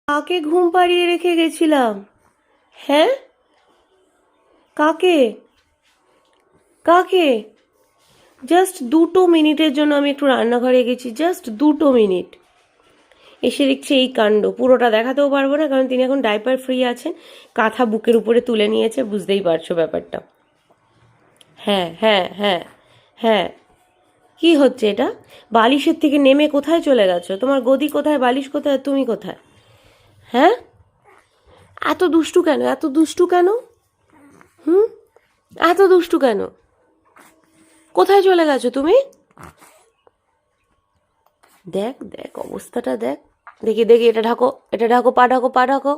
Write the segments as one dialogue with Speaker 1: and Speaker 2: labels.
Speaker 1: কাকে ঘুম পাড়িয়ে রেখে গেছিলাম? হ্যাঁ, কাকে? কাকে? জাস্ট 2 মিনিটের জন্য আমি একটু রান্নাঘরে গেছি, জাস্ট 2 মিনিট। এসে দেখছি এই কাণ্ড। পুরোটা দেখাতেও পারবো না, কারণ তিনি এখন ডাইপার ফ্রি আছেন। কাঁথা বুকের উপরে তুলে নিয়েছে, বুঝতেই পারছো ব্যাপারটা। হ্যাঁ হ্যাঁ হ্যাঁ হ্যাঁ। কি হচ্ছে এটা? বালিশের থেকে নেমে কোথায় চলে গেছো? তোমার গদি কোথায়, বালিশ কোথায়, তুমি কোথায়? হ্যাঁ, এত দুষ্টু কেন, এত দুষ্টু কেন? হুম, এত দুষ্টু কেন? কোথায় চলে গেছো তুমি? দেখ দেখ অবস্থাটা দেখ। দেখি দেখি, এটা ঢাকো, এটা ঢাকো, পা ঢাকো, পা ঢাকো,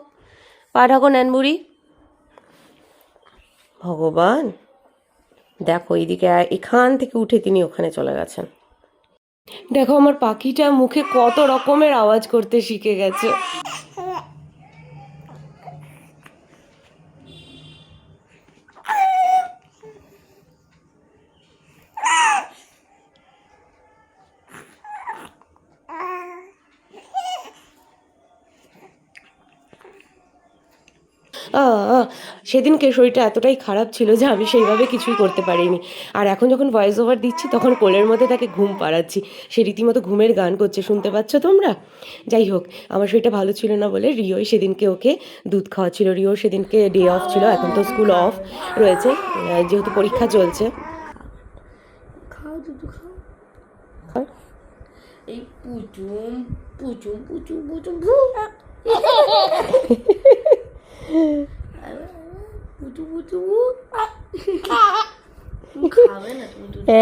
Speaker 1: পা ঢাকো ন্যানবুড়ি। ভগবান, দেখো এইদিকে এখান থেকে উঠে তিনি ওখানে চলে গেছেন। দেখো আমার পাখিটা মুখে কত রকমের আওয়াজ করতে শিখে গেছে। সেদিনকে শরীরটা এতটাই খারাপ ছিল যে আমি সেইভাবে কিছুই করতে পারিনি। আর এখন যখন ভয়েস ওভার দিচ্ছি তখন কোলের মধ্যে তাকে ঘুম পাড়াচ্ছি। সে রীতিমতো ঘুমের গান করছে, শুনতে পাচ্ছ তোমরা? যাই হোক, আমার শরীরটা ভালো ছিল না বলে রিওই সেদিনকে ওকে দুধ খাওয়াচ্ছিল। রিও সেদিনকে ডে অফ ছিল, এখন তো স্কুল অফ রয়েছে যেহেতু পরীক্ষা চলছে। খাও দুধ খাও। এই পুচুম পুচুম পুচুম পুচুম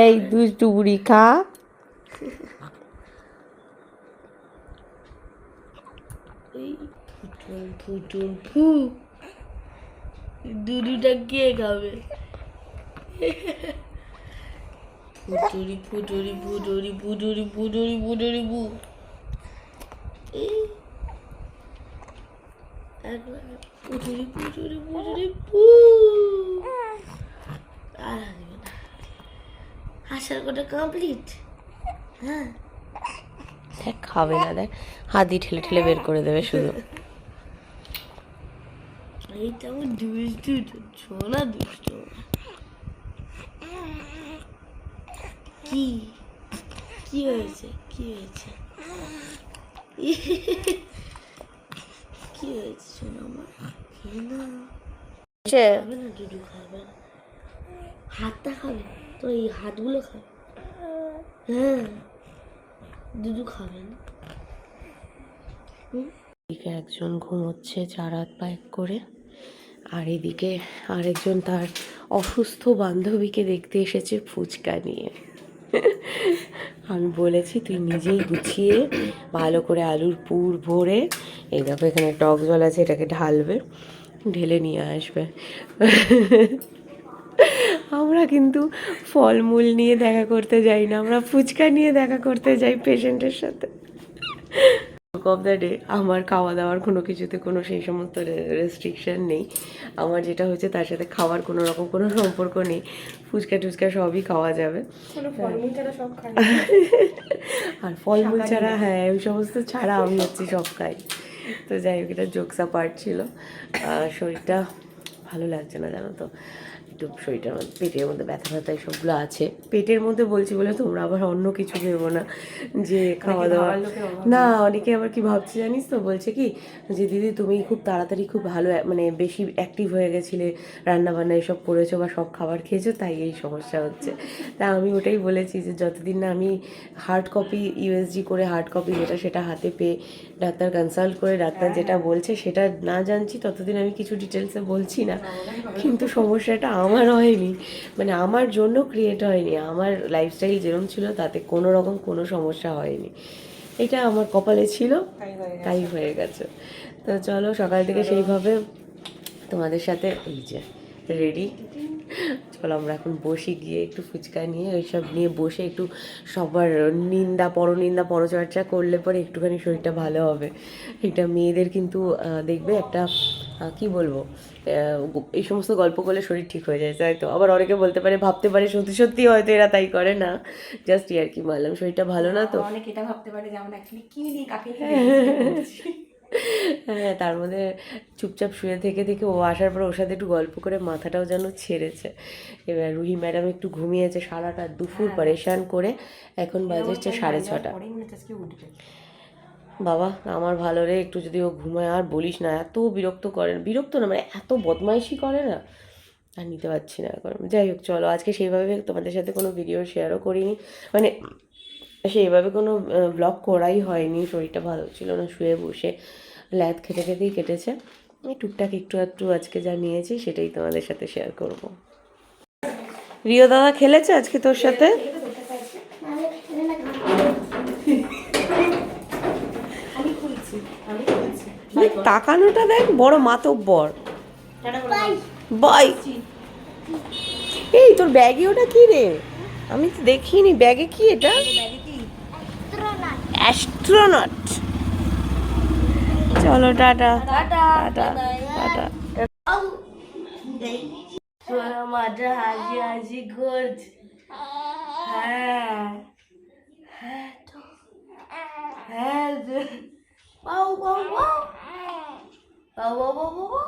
Speaker 1: এই দুষ্টু বুড়ি খা। দুধুটা কে খাবে? ফুটুরি ফুটুরি ফুটুরি ফুটুরি ফুটুরি ফুটুরি বু। ফুটুরি ফুটুরি ফুটুরি বু। আর আসার কথা কমপ্লিট। হ্যাঁ, দেখ খাবে না, দেখ হাত দিয়ে ঠেলে ঠেলে বের করে দেবে শুধু। এইটা আমার দুষ্টু ছোনা দুষ্টু। কি কি হয়েছে, কি হয়েছে, কি হয়েছে শোনো আমার? খাবে না, দুধু খাবে না, হাতটা খাবে তো, এই হাতগুলো খাবে। হ্যাঁ, দুধু খাবে না। এদিকে একজন ঘুমোচ্ছে চার হাত পা এক করে, আর এদিকে আরেকজন তার অসুস্থ বান্ধবীকে দেখতে এসেছে ফুচকা নিয়ে। আমি বলেছি তুই নিজেই গুছিয়ে ভালো করে আলুর পুর ভরে, এই দেখো এখানে টক জল আছে, এটাকে ঢালবে, ঢেলে নিয়ে আসবে। আমরা কিন্তু ফলমূল নিয়ে দেখা করতে যাই না, আমরা ফুচকা নিয়ে দেখা করতে যাই পেশেন্টের সাথে। অফ দ্য ডে আমার খাওয়া দাওয়ার কোনো কিছুতে কোনো সেই সমস্ত রেস্ট্রিকশন নেই। আমার যেটা হচ্ছে তার সাথে খাওয়ার কোনো রকম কোনো সম্পর্ক নেই। ফুচকা টুচকা সবই খাওয়া যাবে, আর ফলমূল ছাড়া, হ্যাঁ ওই সমস্ত ছাড়া আমি হচ্ছে সব খাই। তো যাই হোক, এটা জোকসা পার্ট ছিল। শরীরটা ভালো লাগছে না জানো তো, একটু শরীরটার মধ্যে পেটের মধ্যে ব্যথা ব্যথা এসবগুলো আছে। পেটের মধ্যে বলছি বলে তোমরা আবার অন্য কিছু ভেবো না যে খাওয়া দাওয়া না। অনেকে আবার কি ভাবছে জানিস তো, বলছে কি যে দিদি তুমি খুব তাড়াতাড়ি খুব ভালো মানে বেশি অ্যাক্টিভ হয়ে গেছিলে, রান্নাবান্না এসব করেছো বা সব খাবার খেয়েছো, তাই এই সমস্যা হচ্ছে। তা আমি ওটাই বলেছি যে যতদিন না আমি হার্ড কপি ইউএসজি করে হার্ড কপি যেটা সেটা হাতে পেয়ে ডাক্তার কনসাল্ট করে ডাক্তার যেটা বলছে সেটা না জানছি, ততদিন আমি কিছু ডিটেলসে বলছি না। কিন্তু সমস্যাটা আমার হয়নি, মানে আমার জন্য ক্রিয়েট হয়নি, আমার লাইফস্টাইল যেরকম ছিল তাতে কোনো রকম কোনো সমস্যা হয়নি। এটা আমার কপালে ছিল, তাই হয়ে গেছে। তো চলো সকাল থেকে সেইভাবে তোমাদের সাথে এই যে রেডি। চলো আমরা এখন বসি, গিয়ে একটু ফুচকা নিয়ে ওইসব নিয়ে বসে একটু সবার নিন্দা পরচর্চা করলে পরে একটুখানি শরীরটা ভালো হবে। এটা মেয়েদের কিন্তু দেখবে একটা কি বলবো, এই সমস্ত গল্প করলে শরীর ঠিক হয়ে যায়, তাই তো? আবার অনেকে বলতে পারে, ভাবতে পারে সত্যি সত্যি হয়তো এরা তাই করে না, জাস্ট ইয়ার কি বললাম, শরীরটা ভালো না তো
Speaker 2: অনেকে এটা ভাবতে পারে যে আমরা অ্যাকচুয়ালি কি নিয়ে কাকে নিয়ে
Speaker 1: হ্যাঁ, তার মধ্যে চুপচাপ শুয়ে থেকে থেকে ও আসার পর ওর সাথে একটু গল্প করে মাথাটাও যেন ছেড়েছে। এবার রুহি ম্যাডাম একটু ঘুমিয়েছে সারাটা দুপুর পরেশান করে, এখন বাজে হচ্ছে 6:30। বাবা আমার ভালো রে, একটু যদি ও ঘুমায় আর বলিস না, এত বিরক্ত করে, বিরক্ত না মানে এত বদমাইশি করে না, আর নিতে পারছি না এখন। যাই হোক চলো, আজকে সেইভাবে তোমাদের সাথে কোনো ভিডিও শেয়ারও করিনি, মানে সেইভাবে কোনো ব্লগ করাই হয়নি, শরীরটা ভালো ছিল না, শুয়ে বসে ল্যাদ খেতে খেতেই কেটেছে। এই টুকটাক একটু একটু আজকে যা নিয়েছি সেটাই তোমাদের সাথে শেয়ার করব। রিও দাদা খেলেছে আজকে তোর সাথে? তাকানোটা দেখ, বড় মাতব্বর। বাই। এই তোর ব্যাগে ওটা কি রে? আমি তো দেখিনি ব্যাগে কি এটা। অ্যাস্ট্রোনট। চলো টাটা টাটা টাটা। মাটা হাসি হাসি করছে। হ্যাঁ হ্যাঁ তো হ্যাঁ বাউ বাউ বাউ বাউ বাউ বাউ বাউ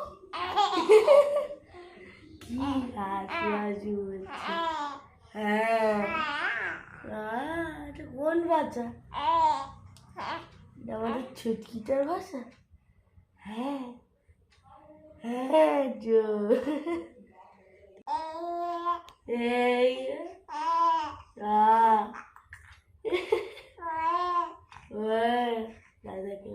Speaker 1: কি হাসি হাসি হচ্ছে। হ্যাঁ এটা কোন বাচ্চা? এটা আমাদের ছুটকিটার ভাষা। হ্যাঁ হ্যাঁ জো এই দাদাকে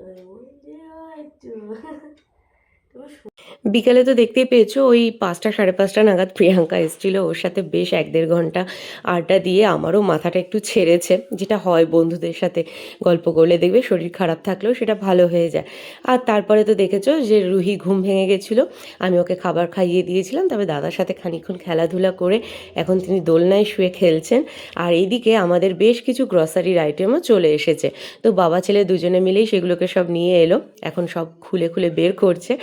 Speaker 1: বিকালে তো দেখতেই পেয়েছো, ওই 5টা 5:30 নাগাদ প্রিয়াঙ্কা এসেছিল, ওর সাথে বেশ 1-1.5 ঘন্টা আড্ডা দিয়ে আমারও মাথাটা একটু ছেড়েছে, যেটা হয় বন্ধুদের সাথে গল্প করলে, দেখবে শরীর খারাপ থাকলেও সেটা ভালো হয়ে যায়। আর তারপরে তো দেখেছো যে রুহি ঘুম ভেঙে গেছিলো, আমি ওকে খাবার খাইয়ে দিয়েছিলাম, তবে দাদার সাথে খানিকক্ষণ খেলাধুলা করে এখন তিনি দোলনায় শুয়ে খেলছেন। আর এইদিকে আমাদের বেশ কিছু গ্রসারির আইটেমও চলে এসেছে, তো বাবা ছেলে দুজনে মিলেই সেগুলোকে সব নিয়ে এলো, এখন সব খুলে খুলে বের করছে।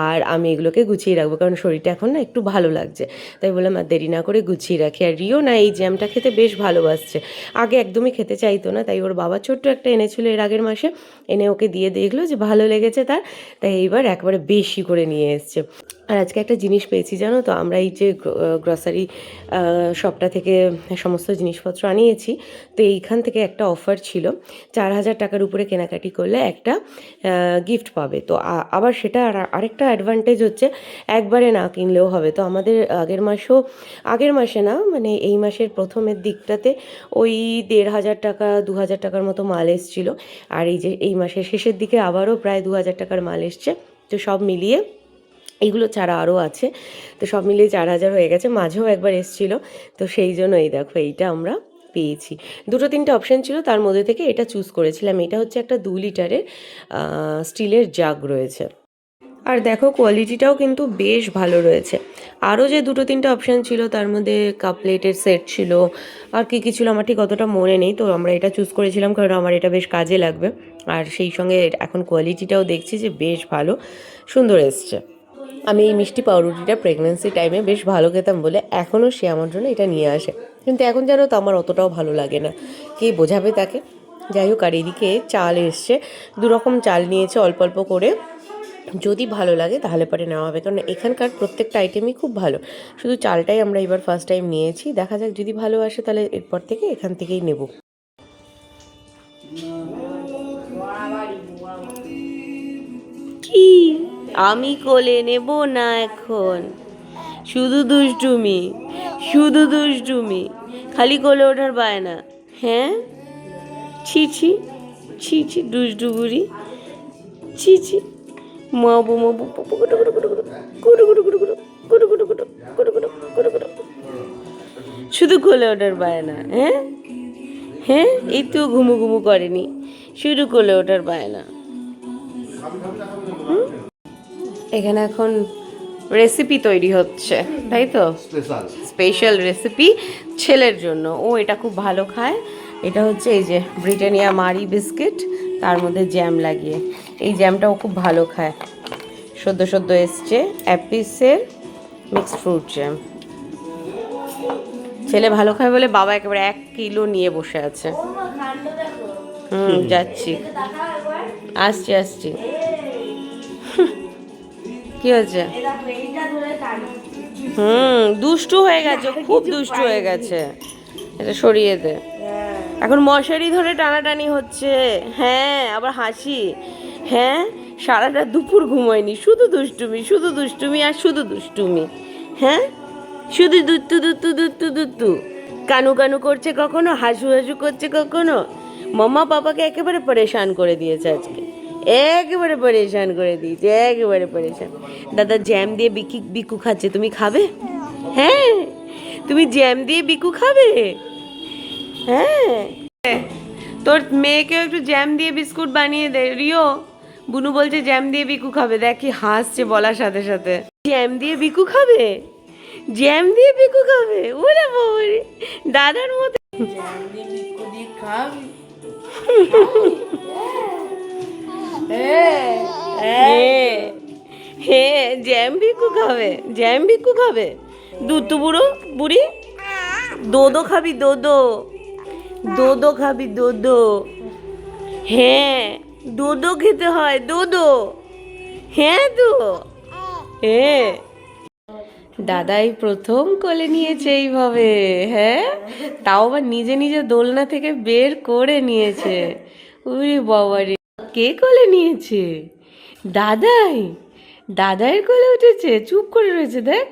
Speaker 1: আর আমি এগুলোকে গুছিয়ে রাখবো, কারণ শরীরটা এখন না একটু ভালো লাগছে, তাই বললাম আর দেরি না করে গুছিয়ে রাখি। আর রিও না এই জ্যামটা খেতে বেশ ভালোবাসছে, আগে একদমই খেতে চাইতো না, তাই ওর বাবা ছোট্ট একটা এনেছিল এর আগের মাসে, এনে ওকে দিয়ে দেখলো যে ভালো লেগেছে তার, তাই এইবার একবারে বেশি করে নিয়ে এসছে। আর আজকে একটা জিনিস পেয়েছি জানো তো, আমরা এই যে গ্রসারি শপটা থেকে সমস্ত জিনিসপত্র আনিয়েছি, তো এইখান থেকে একটা অফার ছিল, 4,000 টাকার উপরে কেনাকাটি করলে একটা গিফট পাবে। তো আবার সেটা আরেকটা অ্যাডভান্টেজ হচ্ছে একবারে না কিনলেও হবে। তো আমাদের আগের মাসে না, মানে এই মাসের প্রথমের দিকটাতে ওই 1,500 টাকা 2,000 টাকার মতো মাল এসেছিলো, আর এই যে এই মাসের শেষের দিকে আবারও প্রায় 2,000 টাকার মাল এসছে। তো সব মিলিয়ে এইগুলো ছাড়া আরও আছে, তো সব মিলিয়ে 4,000 হয়ে গেছে। মাঝেও একবার এসেছিলো, তো সেই জন্য এই দেখো এইটা আমরা পেয়েছি। 2-3টে অপশান ছিল, তার মধ্যে থেকে এটা চুজ করেছিলাম। এটা হচ্ছে একটা 2 লিটারের স্টিলের জাগ রয়েছে, আর দেখো কোয়ালিটিটাও কিন্তু বেশ ভালো রয়েছে। আরও যে 2-3টে অপশান ছিল তার মধ্যে কাপ প্লেটের সেট ছিল, আর কী কী ছিল আমার ঠিক অতটা মনে নেই, তো আমরা এটা চুজ করেছিলাম কারণ আমার এটা বেশ কাজে লাগবে। আর সেই সঙ্গে এখন কোয়ালিটিটাও দেখছি যে বেশ ভালো, সুন্দর এসছে। আমি এই মিষ্টি পাউরুটিটা প্রেগনেন্সি টাইমে বেশ ভালো খেতাম বলে এখনও সে আমার জন্য এটা নিয়ে আসে, কিন্তু এখন জানো তো আমার অতটাও ভালো লাগে না, কে বোঝাবে তাকে। যাই হোক, আর এদিকে চাল এসছে, 2 রকম চাল নিয়েছে অল্প অল্প করে, যদি ভালো লাগে তাহলে পরে নেওয়া হবে, কারণ এখানকার প্রত্যেকটা আইটেমই খুব ভালো। শুধু চালটাই আমরা এবার ফার্স্ট টাইম নিয়েছি, দেখা যাক যদি ভালো আসে তাহলে এরপর থেকে এখান থেকেই নেব। কি আমি কোলে নেব না এখন, শুধু দুষ্টুমি, শুধু দুষ্টুমি, খালি কোলে ওঠার বায়না। হ্যাঁ ছি ছি ছি ছি, দুষ্টু বুড়ি, ছি ছি। মাবু মাবু পুপু কুটু কুটু কুটু কুটু কুটু কুটু কুটু কুটু কুটু কুটু কুটু কুটু কুটু কুটু, শুধু কোলে ওঠার বায়না। হ্যাঁ হ্যাঁ, এই তো ঘুমু ঘুমু করেনি, শুধু কোলে ওঠার বায়না। এখানে এখন রেসিপি তৈরি হচ্ছে, তাই তো, স্পেশাল রেসিপি ছেলের জন্য, ও এটা খুব ভালো খায়। এটা হচ্ছে এই যে ব্রিটানিয়া মারি বিস্কিট, তার মধ্যে জ্যাম লাগিয়ে, এই জ্যামটা ও খুব ভালো খায়। সদ্য সদ্য এসছে অ্যাপিসের মিক্সড ফ্রুট জ্যাম, ছেলে ভালো খায় বলে বাবা একেবারে 1 কিলো নিয়ে বসে আছে। যাচ্ছি, আসছি আসছি। কি হয়েছে? হুম, দুষ্টু হয়ে গেছে, খুব দুষ্টু হয়ে গেছে। এটা সরিয়ে দে। এখন মশারি ধরে টানাটানি হচ্ছে। হ্যাঁ, আবার হাসি। হ্যাঁ, সারাটা দুপুর ঘুমোয়নি, শুধু দুষ্টুমি, শুধু দুষ্টুমি আর শুধু দুষ্টুমি। হ্যাঁ, শুধু দুত্তু দুত্তু দুত্তু দুত্তু। কানু কানু করছে কখনো, হাসু হাসু করছে কখনো। মাম্মা পাপাকে একেবারে পরেশান করে দিয়েছে আজকে, একেবারে পরেশান করে দিয়েছে, একেবারে পরেশান। দাদা জ্যাম দিয়ে বিকু খাচ্ছে, তুমি খাবে? হ্যাঁ, তুমি জ্যাম দিয়ে বিকু খাবে? হ্যাঁ, তোর মেয়েকেও একটু জ্যাম দিয়ে বিস্কুট বানিয়ে দে রিও। বুনু বলছে জ্যাম দিয়ে বিকু খাবে, দেখ কি হাসছে বলার সাথে সাথে। জ্যাম দিয়ে বিকু খাবে, জ্যাম দিয়ে বিকু খাবে, ওরে বাবারে, দাদার মতো। জ্যাম দিয়ে বিকু দিয়ে খাবি? হ্যাঁ, জ্যাম বিকু খাবে, জ্যাম বিকু খাবে। দুধ বুড়ো বুড়ি, দোদো খাবি, দোদো, দোদো খাবি, দোদো। হ্যাঁ, দোদো খেতে হয়, দোদো। হ্যাঁ তো, হ্যাঁ। দাদাই প্রথম কোলে নিয়েছে এইভাবে। হ্যাঁ, তাও আবার নিজে নিজে দোলনা থেকে বের করে নিয়েছে। উরে বাবারে, কে কোলে নিয়েছে? দাদাই, দাদাইয়ের কোলে উঠেছে, চুপ করে রয়েছে দেখ।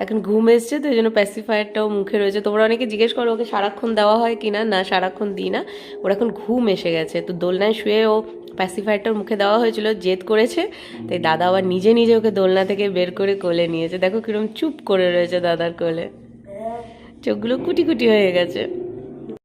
Speaker 1: এখন ঘুম এসছে তো এই জন্য প্যাসিফায়ারটাও মুখে রয়েছে। তোমরা অনেকে জিজ্ঞেস করো ওকে সারাক্ষণ দেওয়া হয় কিনা, না সারাক্ষণ দিই না, ওর এখন ঘুম এসে গেছে। তো দোলনায় শুয়ে ও প্যাসিফায়ারটাও মুখে দেওয়া হয়েছিল, জেদ করেছে, তাই দাদা আবার নিজে নিজে ওকে দোলনা থেকে বের করে কোলে নিয়েছে। দেখো কিরম চুপ করে রয়েছে দাদার কোলে, চোখগুলো কুটি কুটি হয়ে গেছে।